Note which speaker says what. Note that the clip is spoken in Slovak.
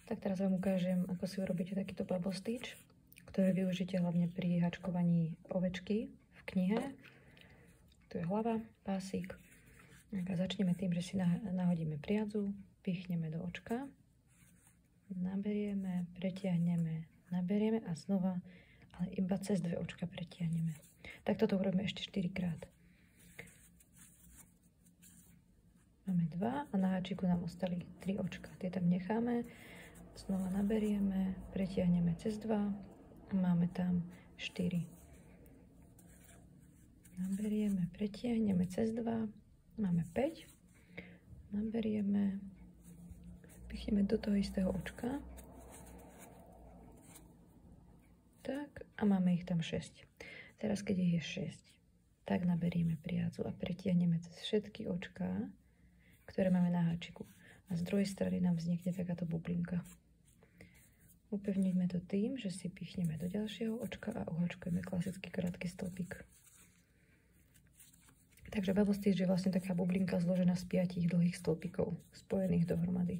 Speaker 1: Tak teraz vám ukážem, ako si urobíte takýto bubble stitch, ktorý využite hlavne pri hačkovaní ovečky v knihe. Tu je hlava, pásik. A začneme tým, že si nahodíme priadzu, pichneme do očka, naberieme, pretiahneme, naberieme a znova, ale iba cez 2 očka pretiahneme. Tak toto urobíme ešte 4 krát. Máme 2 a na háčiku nám ostali 3 očka. Tie tam necháme. Znova naberieme, pretiahneme cez 2 a máme tam 4. Naberieme, pretiahneme cez 2, máme 5. Naberieme, pichneme do toho istého očka. Tak a máme ich tam 6. Teraz keď ich je 6, tak naberieme priadzu a pretiahneme cez všetky očká, ktoré máme na háčiku. A z druhej strany nám vznikne takáto bublinka. Upevníme to tým, že si pichneme do ďalšieho očka a uhačkujeme klasický krátky stĺpik. Takže bubble stitch je vlastne taká bublinka zložená z 5 dlhých stĺpikov, spojených dohromady.